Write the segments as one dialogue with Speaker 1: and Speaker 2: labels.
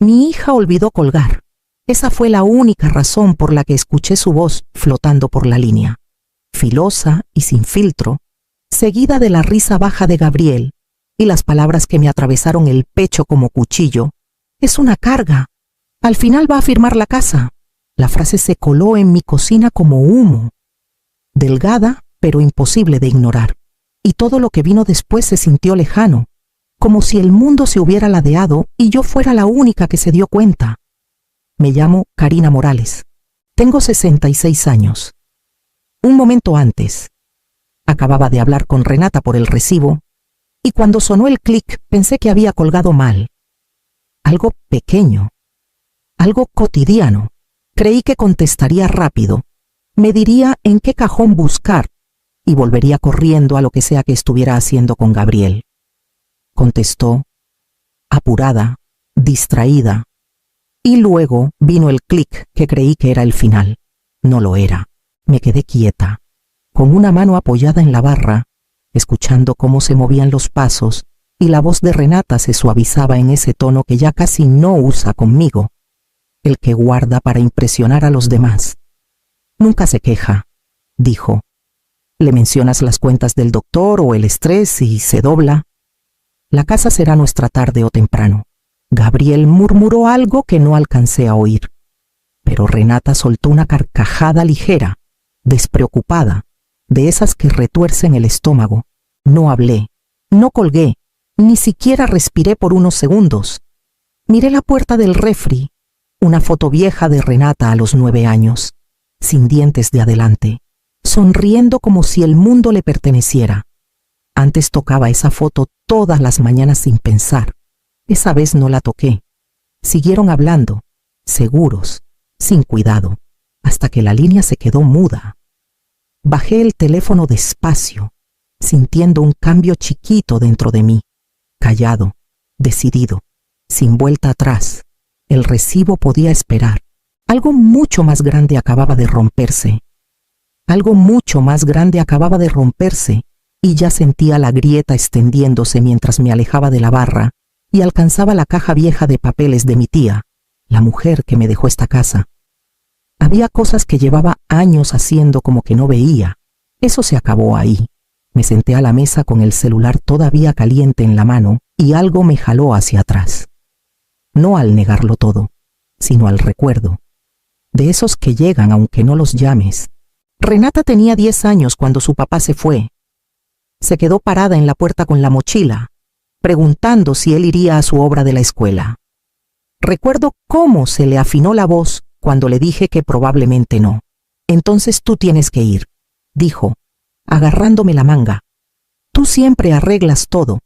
Speaker 1: Mi hija olvidó colgar. Esa fue la única razón por la que escuché su voz flotando por la línea, filosa y sin filtro, seguida de la risa baja de Gabriel y las palabras que me atravesaron el pecho como cuchillo. Es una carga. Al final va a firmar la casa. La frase se coló en mi cocina como humo. Delgada, pero imposible de ignorar. Y todo lo que vino después se sintió lejano, como si el mundo se hubiera ladeado y yo fuera la única que se dio cuenta. Me llamo Karina Morales. Tengo 66 años. Un momento antes, acababa de hablar con Renata por el recibo, y cuando sonó el clic pensé que había colgado mal. Algo pequeño, algo cotidiano. Creí que contestaría rápido, me diría en qué cajón buscar y volvería corriendo a lo que sea que estuviera haciendo con Gabriel. Contestó, apurada, distraída, y luego vino el clic que creí que era el final. No lo era. Me quedé quieta, con una mano apoyada en la barra, escuchando cómo se movían los pasos y la voz de Renata se suavizaba en ese tono que ya casi no usa conmigo, el que guarda para impresionar a los demás. Nunca se queja, dijo. Le mencionas las cuentas del doctor o el estrés y se dobla. La casa será nuestra tarde o temprano. Gabriel murmuró algo que no alcancé a oír, pero Renata soltó una carcajada ligera, despreocupada, de esas que retuercen el estómago. No hablé, no colgué, ni siquiera respiré por unos segundos. Miré la puerta del refri, una foto vieja de Renata a los 9 años, sin dientes de adelante, sonriendo como si el mundo le perteneciera. Antes tocaba esa foto todas las mañanas sin pensar. Esa vez no la toqué. Siguieron hablando, seguros, sin cuidado, hasta que la línea se quedó muda. Bajé el teléfono despacio, sintiendo un cambio chiquito dentro de mí, callado, decidido, sin vuelta atrás. El recibo podía esperar. Algo mucho más grande acababa de romperse. Algo mucho más grande acababa de romperse, y ya sentía la grieta extendiéndose mientras me alejaba de la barra y alcanzaba la caja vieja de papeles de mi tía, la mujer que me dejó esta casa. Había cosas que llevaba años haciendo como que no veía. Eso se acabó ahí. Me senté a la mesa con el celular todavía caliente en la mano y algo me jaló hacia atrás. No al negarlo todo, sino al recuerdo. De esos que llegan aunque no los llames. Renata tenía 10 años cuando su papá se fue. Se quedó parada en la puerta con la mochila, preguntando si él iría a su obra de la escuela. Recuerdo cómo se le afinó la voz cuando le dije que probablemente no. Entonces tú tienes que ir, dijo, agarrándome la manga. Tú siempre arreglas todo.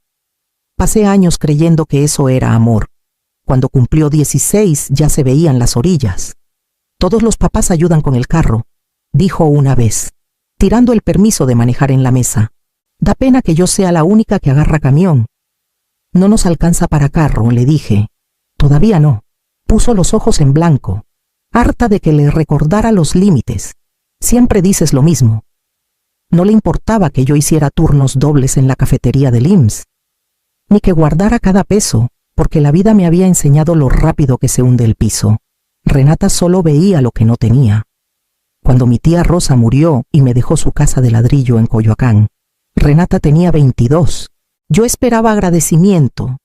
Speaker 1: Pasé años creyendo que eso era amor. Cuando cumplió 16 ya se veían las orillas. Todos los papás ayudan con el carro, dijo una vez, tirando el permiso de manejar en la mesa. Da pena que yo sea la única que agarra camión. No nos alcanza para carro, le dije. Todavía no. Puso los ojos en blanco, harta de que le recordara los límites. Siempre dices lo mismo. No le importaba que yo hiciera turnos dobles en la cafetería del IMSS, ni que guardara cada peso, porque la vida me había enseñado lo rápido que se hunde el piso. Renata solo veía lo que no tenía. Cuando mi tía Rosa murió y me dejó su casa de ladrillo en Coyoacán, Renata tenía 22. Yo esperaba agradecimiento.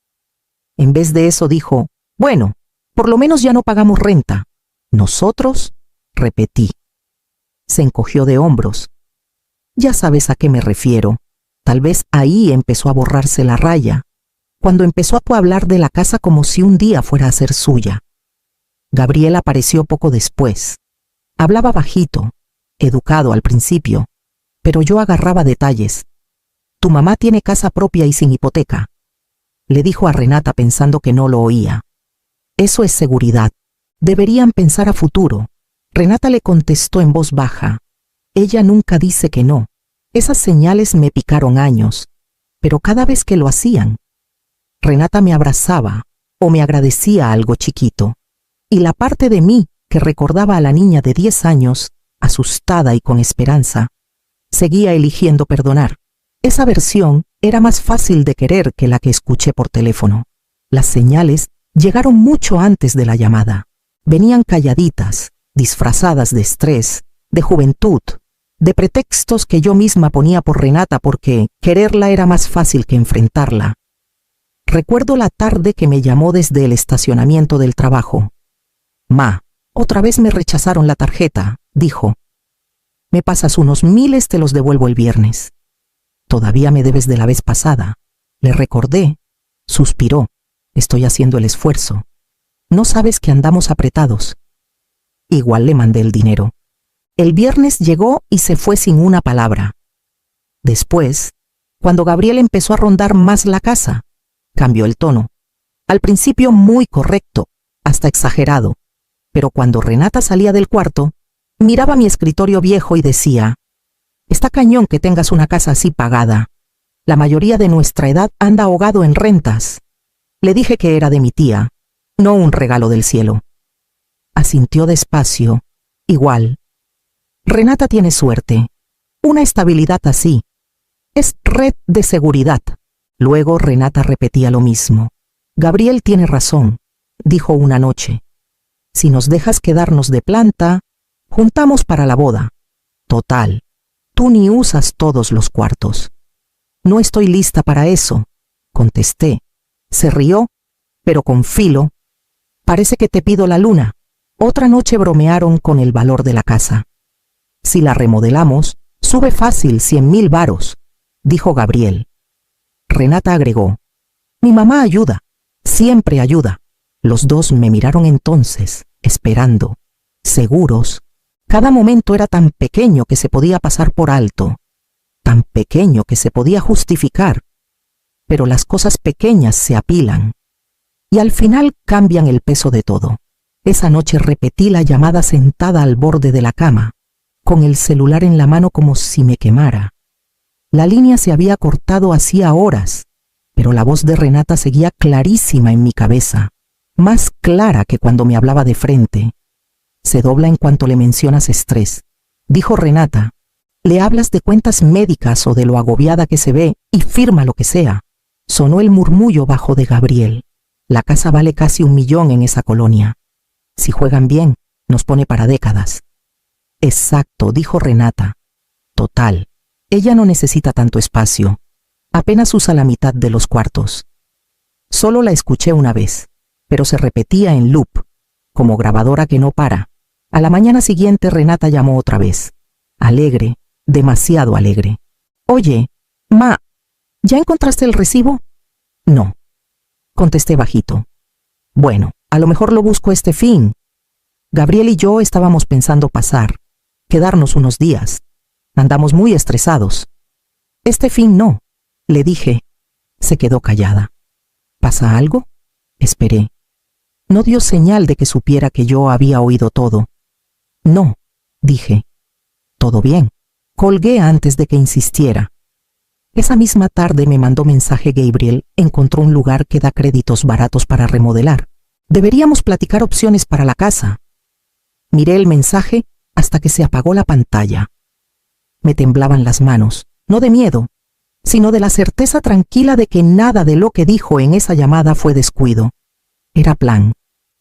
Speaker 1: En vez de eso dijo, bueno, por lo menos ya no pagamos renta. ¿Nosotros? Repetí. Se encogió de hombros. Ya sabes a qué me refiero. Tal vez ahí empezó a borrarse la raya, cuando empezó a hablar de la casa como si un día fuera a ser suya. Gabriel apareció poco después. Hablaba bajito, educado al principio, pero yo agarraba detalles. Tu mamá tiene casa propia y sin hipoteca, le dijo a Renata pensando que no lo oía. Eso es seguridad. Deberían pensar a futuro. Renata le contestó en voz baja. Ella nunca dice que no. Esas señales me picaron años, pero cada vez que lo hacían, Renata me abrazaba o me agradecía algo chiquito, y la parte de mí que recordaba a la niña de 10 años, asustada y con esperanza, seguía eligiendo perdonar. Esa versión era más fácil de querer que la que escuché por teléfono. Las señales Llegaron mucho antes de la llamada. Venían calladitas, disfrazadas de estrés, de juventud, de pretextos que yo misma ponía por Renata porque quererla era más fácil que enfrentarla. Recuerdo la tarde que me llamó desde el estacionamiento del trabajo. «Ma, otra vez me rechazaron la tarjeta», dijo. «Me pasas unos miles, te los devuelvo el viernes». «Todavía me debes de la vez pasada». Le recordé. Suspiró. «Estoy haciendo el esfuerzo. No sabes que andamos apretados». Igual le mandé el dinero. El viernes llegó y se fue sin una palabra. Después, cuando Gabriel empezó a rondar más la casa, cambió el tono. Al principio muy correcto, hasta exagerado, pero cuando Renata salía del cuarto, miraba mi escritorio viejo y decía: «Está cañón que tengas una casa así pagada. La mayoría de nuestra edad anda ahogado en rentas». Le dije que era de mi tía, no un regalo del cielo. Asintió despacio, igual. «Renata tiene suerte. Una estabilidad así. Es red de seguridad». Luego Renata repetía lo mismo. «Gabriel tiene razón», dijo una noche. «Si nos dejas quedarnos de planta, juntamos para la boda. Total, tú ni usas todos los cuartos». «No estoy lista para eso», contesté. Se rió, pero con filo. «Parece que te pido la luna». Otra noche bromearon con el valor de la casa. «Si la remodelamos, sube fácil 100,000 varos», dijo Gabriel. Renata agregó: «Mi mamá ayuda, siempre ayuda». Los dos me miraron entonces, esperando, seguros. Cada momento era tan pequeño que se podía pasar por alto, tan pequeño que se podía justificar. Pero las cosas pequeñas se apilan y al final cambian el peso de todo. Esa noche repetí la llamada sentada al borde de la cama, con el celular en la mano como si me quemara. La línea se había cortado hacía horas, pero la voz de Renata seguía clarísima en mi cabeza, más clara que cuando me hablaba de frente. «Se dobla en cuanto le mencionas estrés», dijo Renata. «Le hablas de cuentas médicas o de lo agobiada que se ve y firma lo que sea». Sonó el murmullo bajo de Gabriel. «La casa vale casi 1 millón en esa colonia. Si juegan bien, nos pone para décadas». «Exacto», dijo Renata. «Total, ella no necesita tanto espacio. Apenas usa la mitad de los cuartos». Solo la escuché una vez, pero se repetía en loop, como grabadora que no para. A la mañana siguiente Renata llamó otra vez. Alegre, demasiado alegre. «Oye, ma, ¿ya encontraste el recibo?» «No», contesté bajito. «Bueno, a lo mejor lo busco este fin». Gabriel y yo estábamos pensando pasar, quedarnos unos días. Andamos muy estresados. «Este fin no», le dije. Se quedó callada. «¿Pasa algo?» Esperé. No dio señal de que supiera que yo había oído todo. «No», dije. «Todo bien». Colgué antes de que insistiera. Esa misma tarde me mandó mensaje Gabriel. Encontró un lugar que da créditos baratos para remodelar. Deberíamos platicar opciones para la casa. Miré el mensaje hasta que se apagó la pantalla. Me temblaban las manos, no de miedo, sino de la certeza tranquila de que nada de lo que dijo en esa llamada fue descuido. Era plan,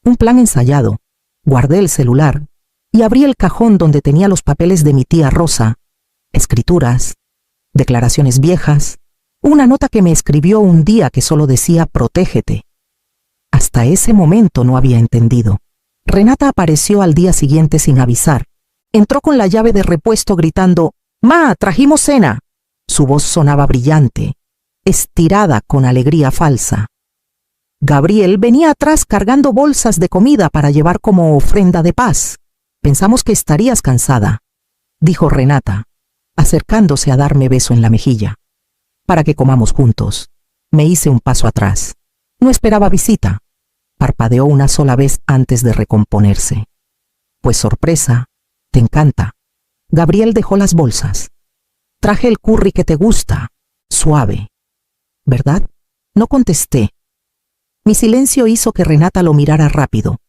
Speaker 1: un plan ensayado. Guardé el celular y abrí el cajón donde tenía los papeles de mi tía Rosa, escrituras, declaraciones viejas, una nota que me escribió un día que solo decía «protégete». Hasta ese momento no había entendido. Renata apareció al día siguiente sin avisar. Entró con la llave de repuesto gritando: «¡Ma, trajimos cena!». Su voz sonaba brillante, estirada con alegría falsa. Gabriel venía atrás cargando bolsas de comida para llevar como ofrenda de paz. «Pensamos que estarías cansada», dijo Renata, acercándose a darme beso en la mejilla. «Para que comamos juntos». Me hice un paso atrás. No esperaba visita. Parpadeó una sola vez antes de recomponerse. «Pues sorpresa, te encanta». Gabriel dejó las bolsas. «Traje el curry que te gusta, suave». «¿Verdad?». No contesté. Mi silencio hizo que Renata lo mirara rápido,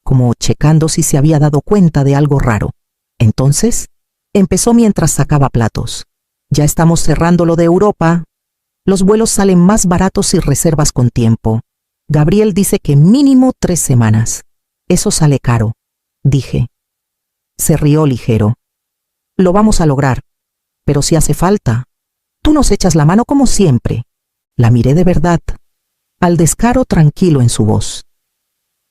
Speaker 1: como checando si se había dado cuenta de algo raro. Entonces, empezó mientras sacaba platos. «Ya estamos cerrando lo de Europa. Los vuelos salen más baratos si reservas con tiempo. Gabriel dice que mínimo 3 semanas. Eso sale caro, dije. Se rió ligero. Lo vamos a lograr, pero si hace falta, tú nos echas la mano como siempre. La miré de verdad, al descaro tranquilo en su voz.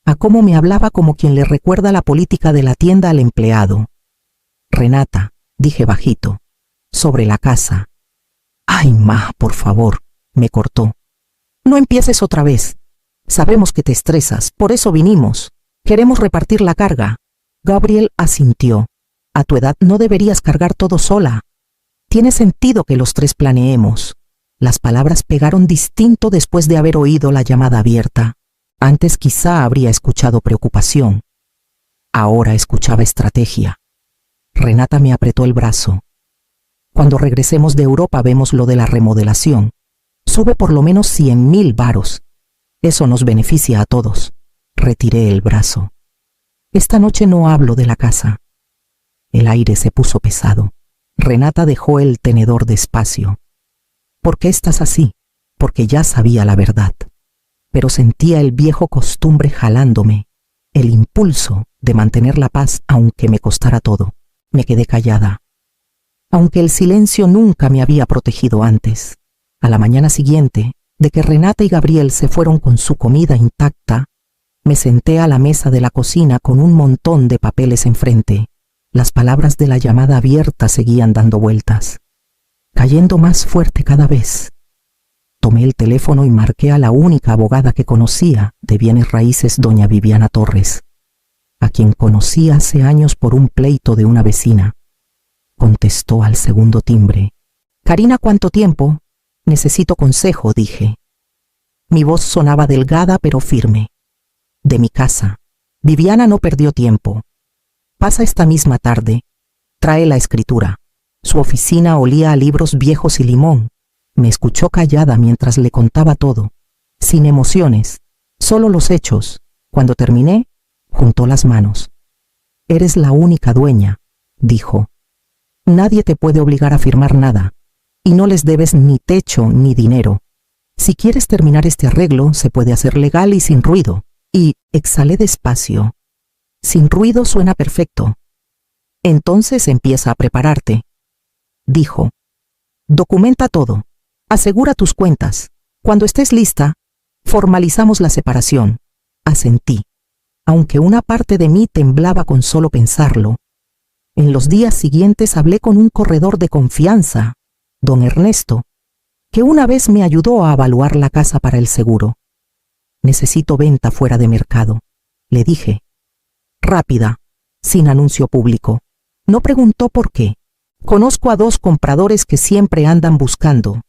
Speaker 1: A cómo me hablaba como quien le recuerda la política de la tienda al empleado. Renata, dije bajito, sobre la casa. Ay, ma, por favor, me cortó. No empieces otra vez. Sabemos que te estresas, por eso vinimos. Queremos repartir la carga. Gabriel asintió. A tu edad no deberías cargar todo sola. Tiene sentido que los 3 planeemos. Las palabras pegaron distinto después de haber oído la llamada abierta. Antes quizá habría escuchado preocupación. Ahora escuchaba estrategia. Renata me apretó el brazo. Cuando regresemos de Europa vemos lo de la remodelación. Sube por lo menos 100.000 varos. Eso nos beneficia a todos. Retiré el brazo. Esta noche no hablo de la casa. El aire se puso pesado. Renata dejó el tenedor despacio. ¿Por qué estás así? Porque ya sabía la verdad. Pero sentía el viejo costumbre jalándome, el impulso de mantener la paz aunque me costara todo. Me quedé callada. Aunque el silencio nunca me había protegido antes. A la mañana siguiente, de que Renata y Gabriel se fueron con su comida intacta, me senté a la mesa de la cocina con un montón de papeles enfrente. Las palabras de la llamada abierta seguían dando vueltas, cayendo más fuerte cada vez. Tomé el teléfono y marqué a la única abogada que conocía de bienes raíces, doña Viviana Torres, a quien conocí hace años por un pleito de una vecina. Contestó al segundo timbre. Karina, ¿cuánto tiempo? Necesito consejo, dije. Mi voz sonaba delgada pero firme. De mi casa. Viviana no perdió tiempo. Pasa esta misma tarde. Trae la escritura. Su oficina olía a libros viejos y limón. Me escuchó callada mientras le contaba todo, sin emociones, solo los hechos. Cuando terminé, juntó las manos. Eres la única dueña, dijo. Nadie te puede obligar a firmar nada, y no les debes ni techo ni dinero. Si quieres terminar este arreglo, se puede hacer legal y sin ruido. Y exhalé despacio. Sin ruido suena perfecto. Entonces empieza a prepararte, dijo. Documenta todo. Asegura tus cuentas. Cuando estés lista, formalizamos la separación. Asentí, aunque una parte de mí temblaba con solo pensarlo. En los días siguientes hablé con un corredor de confianza, don Ernesto, que una vez me ayudó a evaluar la casa para el seguro. Necesito venta fuera de mercado, le dije. Rápida, sin anuncio público. No preguntó por qué. Conozco a 2 compradores que siempre andan buscando.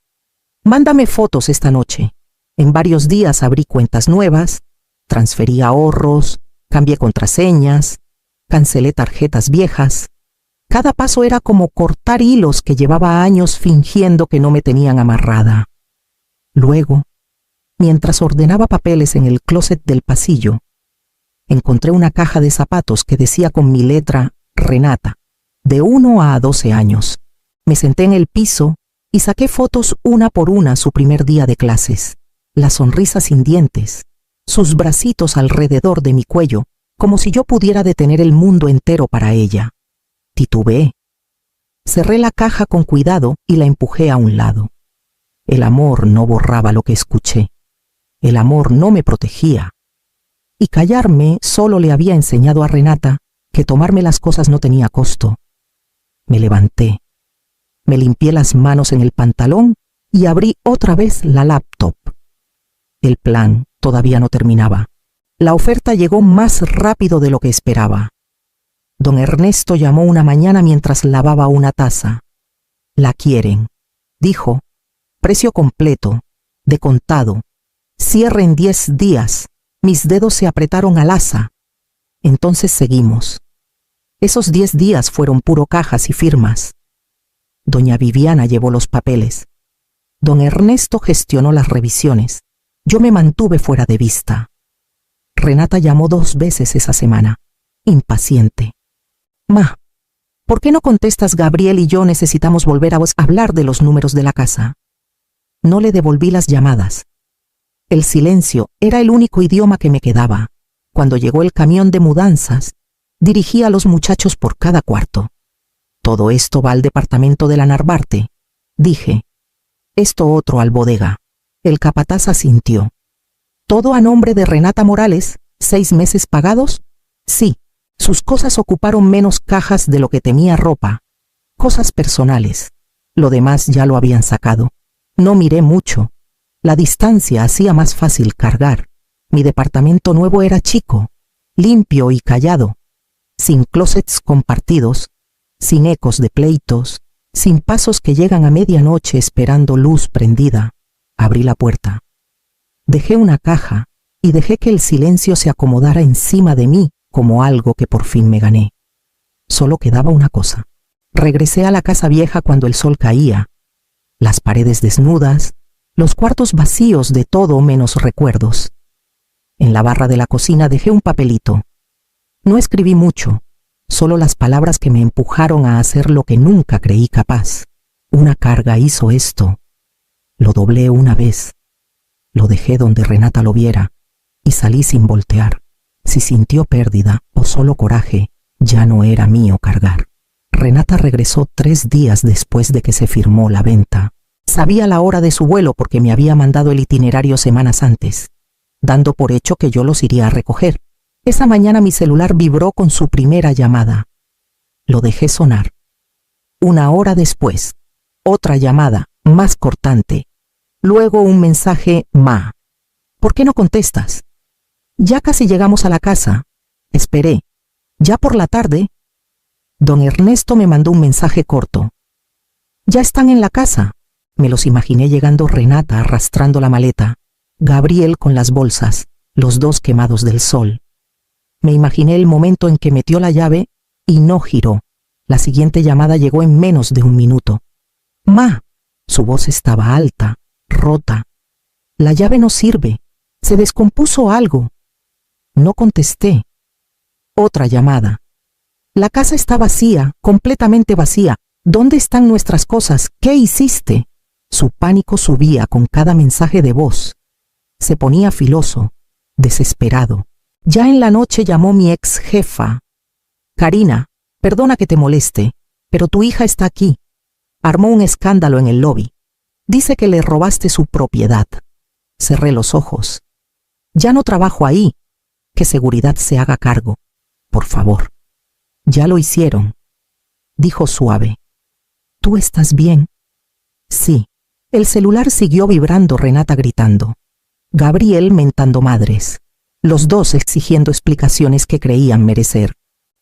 Speaker 1: Mándame fotos esta noche. En varios días abrí cuentas nuevas, transferí ahorros, cambié contraseñas, cancelé tarjetas viejas. Cada paso era como cortar hilos que llevaba años fingiendo que no me tenían amarrada. Luego, mientras ordenaba papeles en el closet del pasillo, encontré una caja de zapatos que decía con mi letra Renata, de 1 a 12 años. Me senté en el piso y saqué fotos una por una su primer día de clases. La sonrisa sin dientes, sus bracitos alrededor de mi cuello, como si yo pudiera detener el mundo entero para ella. Titubeé. Cerré la caja con cuidado y la empujé a un lado. El amor no borraba lo que escuché. El amor no me protegía. Y callarme solo le había enseñado a Renata que tomarme las cosas no tenía costo. Me levanté. Me limpié las manos en el pantalón y abrí otra vez la laptop. El plan todavía no terminaba. La oferta llegó más rápido de lo que esperaba. Don Ernesto llamó una mañana mientras lavaba una taza. La quieren, dijo. Precio completo, de contado. Cierre en 10 días. Mis dedos se apretaron al asa. Entonces seguimos. Esos 10 días fueron puro cajas y firmas. Doña Viviana llevó los papeles. Don Ernesto gestionó las revisiones. Yo me mantuve fuera de vista. Renata llamó 2 veces esa semana, impaciente. Ma, ¿por qué no contestas? Gabriel y yo necesitamos volver a hablar de los números de la casa. No le devolví las llamadas. El silencio era el único idioma que me quedaba. Cuando llegó el camión de mudanzas, dirigí a los muchachos por cada cuarto. Todo esto va al departamento de la Narvarte, dije. Esto otro al bodega. El capataz asintió. ¿Todo a nombre de Renata Morales? ¿6 meses pagados? Sí. Sus cosas ocuparon menos cajas de lo que temía ropa. Cosas personales. Lo demás ya lo habían sacado. No miré mucho. La distancia hacía más fácil cargar. Mi departamento nuevo era chico, limpio y callado, sin closets compartidos, sin ecos de pleitos, sin pasos que llegan a medianoche esperando luz prendida. Abrí la puerta. Dejé una caja y dejé que el silencio se acomodara encima de mí como algo que por fin me gané. Solo quedaba una cosa. Regresé a la casa vieja cuando el sol caía. Las paredes desnudas, los cuartos vacíos de todo menos recuerdos. En la barra de la cocina dejé un papelito. No escribí mucho, solo las palabras que me empujaron a hacer lo que nunca creí capaz. Una carga hizo esto. Lo doblé una vez. Lo dejé donde Renata lo viera y salí sin voltear. Si sintió pérdida o solo coraje, ya no era mío cargar. Renata regresó 3 días después de que se firmó la venta. Sabía la hora de su vuelo porque me había mandado el itinerario semanas antes, dando por hecho que yo los iría a recoger. Esa mañana mi celular vibró con su primera llamada. Lo dejé sonar. 1 hora después, otra llamada, más cortante. Luego un mensaje: Ma, ¿por qué no contestas? Ya casi llegamos a la casa. Esperé. Ya por la tarde. Don Ernesto me mandó un mensaje corto. Ya están en la casa. Me los imaginé llegando Renata arrastrando la maleta, Gabriel con las bolsas, los dos quemados del sol. Me imaginé el momento en que metió la llave y no giró. La siguiente llamada llegó en menos de 1 minuto. Ma, su voz estaba alta, rota. La llave no sirve. Se descompuso algo. No contesté. Otra llamada. La casa está vacía, completamente vacía. ¿Dónde están nuestras cosas? ¿Qué hiciste? Su pánico subía con cada mensaje de voz. Se ponía filoso, desesperado. Ya en la noche llamó mi ex jefa. Karina, perdona que te moleste, pero tu hija está aquí. Armó un escándalo en el lobby. Dice que le robaste su propiedad. Cerré los ojos. Ya no trabajo ahí. Que seguridad se haga cargo. Por favor. Ya lo hicieron. Dijo suave. ¿Tú estás bien? Sí. El celular siguió vibrando, Renata gritando. Gabriel mentando madres. Los dos exigiendo explicaciones que creían merecer.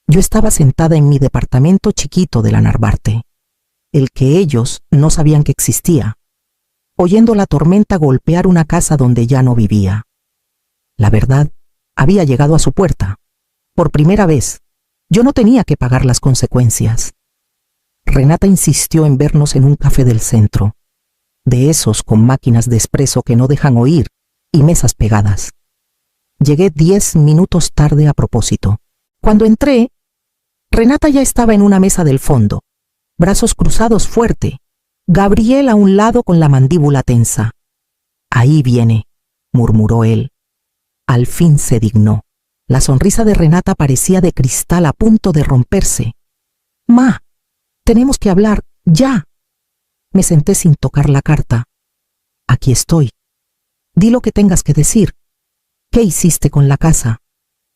Speaker 1: Yo estaba sentada en mi departamento chiquito de la Narvarte, el que ellos no sabían que existía, oyendo la tormenta golpear una casa donde ya no vivía. La verdad había llegado a su puerta. Por primera vez, yo no tenía que pagar las consecuencias. Renata insistió en vernos en un café del centro, de esos con máquinas de espresso que no dejan oír y mesas pegadas. Llegué 10 minutos tarde a propósito. Cuando entré, Renata ya estaba en una mesa del fondo, brazos cruzados fuerte, Gabriel a un lado con la mandíbula tensa. Ahí viene, murmuró él. Al fin se dignó. La sonrisa de Renata parecía de cristal a punto de romperse. Ma, tenemos que hablar, ya. Me senté sin tocar la carta. Aquí estoy. Di lo que tengas que decir. ¿Qué hiciste con la casa?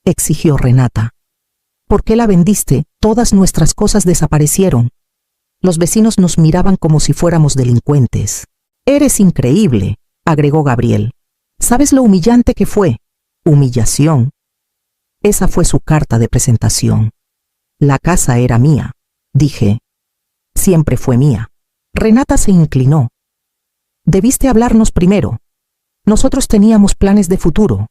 Speaker 1: Exigió Renata. ¿Por qué la vendiste? Todas nuestras cosas desaparecieron. Los vecinos nos miraban como si fuéramos delincuentes. Eres increíble, agregó Gabriel. ¿Sabes lo humillante que fue? Humillación. Esa fue su carta de presentación. La casa era mía, dije. Siempre fue mía. Renata se inclinó. Debiste hablarnos primero. Nosotros teníamos planes de futuro.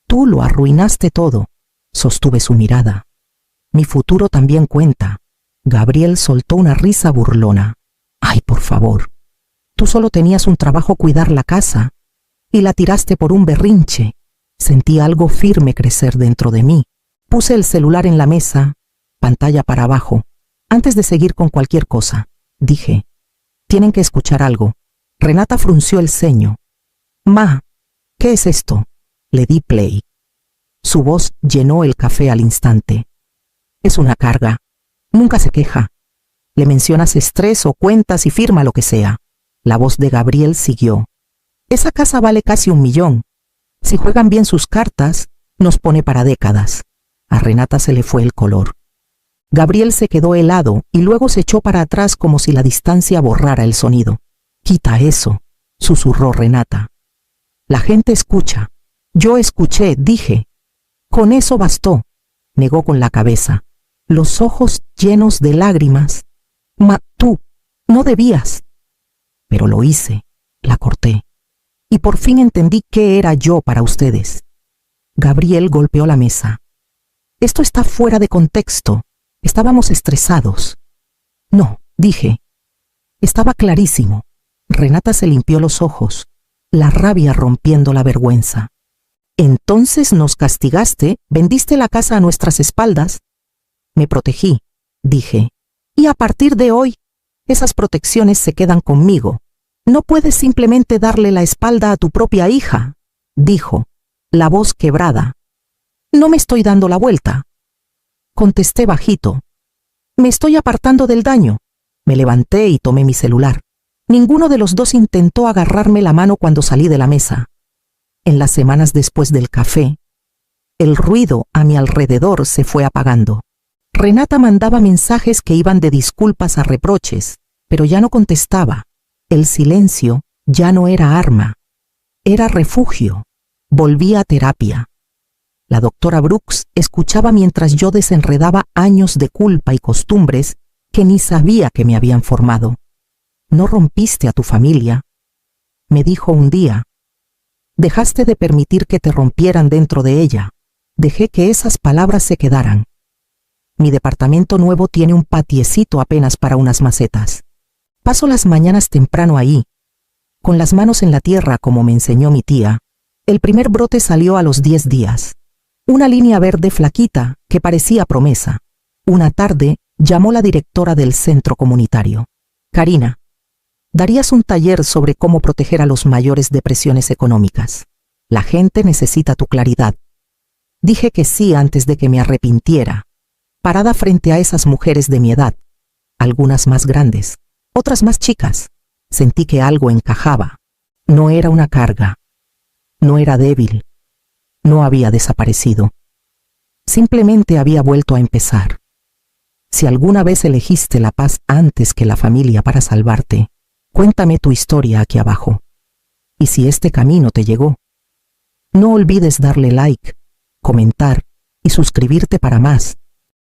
Speaker 1: Tú lo arruinaste todo. Sostuve su mirada. Mi futuro también cuenta. Gabriel soltó una risa burlona. Ay, por favor. Tú solo tenías un trabajo: cuidar la casa. Y la tiraste por un berrinche. Sentí algo firme crecer dentro de mí. Puse el celular en la mesa, pantalla para abajo. Antes de seguir con cualquier cosa, dije, tienen que escuchar algo. Renata frunció el ceño. Ma, ¿Qué es esto? Le di play. Su voz llenó el café al instante. Es una carga. Nunca se queja. Le mencionas estrés o cuentas y firma lo que sea. La voz de Gabriel siguió. Esa casa vale casi 1 millón. Si juegan bien sus cartas, nos pone para décadas. A Renata se le fue el color. Gabriel se quedó helado y luego se echó para atrás como si la distancia borrara el sonido. Quita eso, susurró Renata. La gente escucha. Yo escuché, dije. Con eso bastó, negó con la cabeza, los ojos llenos de lágrimas. Tú, no debías. Pero lo hice, la corté. Y por fin entendí qué era yo para ustedes. Gabriel golpeó la mesa. Esto está fuera de contexto. Estábamos estresados. No, dije. Estaba clarísimo. Renata se limpió los ojos, la rabia rompiendo la vergüenza. Entonces nos castigaste, vendiste la casa a nuestras espaldas. Me protegí, dije. Y a partir de hoy, esas protecciones se quedan conmigo. No puedes simplemente darle la espalda a tu propia hija, dijo, la voz quebrada. No me estoy dando la vuelta. Contesté bajito. Me estoy apartando del daño. Me levanté y tomé mi celular. Ninguno de los dos intentó agarrarme la mano cuando salí de la mesa. En las semanas después del café, el ruido a mi alrededor se fue apagando. Renata mandaba mensajes que iban de disculpas a reproches, pero ya no contestaba. El silencio ya no era arma, era refugio. Volvía a terapia. La doctora Brooks escuchaba mientras yo desenredaba años de culpa y costumbres que ni sabía que me habían formado. No rompiste a tu familia, me dijo un día. Dejaste de permitir que te rompieran dentro de ella. Dejé que esas palabras se quedaran. Mi departamento nuevo tiene un patiecito apenas para unas macetas. Paso las mañanas temprano ahí, con las manos en la tierra como me enseñó mi tía. El primer brote salió a los 10 días. Una línea verde flaquita que parecía promesa. Una tarde llamó la directora del centro comunitario. Karina, darías un taller sobre cómo proteger a los mayores de presiones económicas. La gente necesita tu claridad. Dije que sí antes de que me arrepintiera. Parada frente a esas mujeres de mi edad, algunas más grandes, otras más chicas, sentí que algo encajaba. No era una carga. No era débil. No había desaparecido. Simplemente había vuelto a empezar. Si alguna vez elegiste la paz antes que la familia para salvarte, cuéntame tu historia aquí abajo. Y si este camino te llegó, no olvides darle like, comentar y suscribirte para más.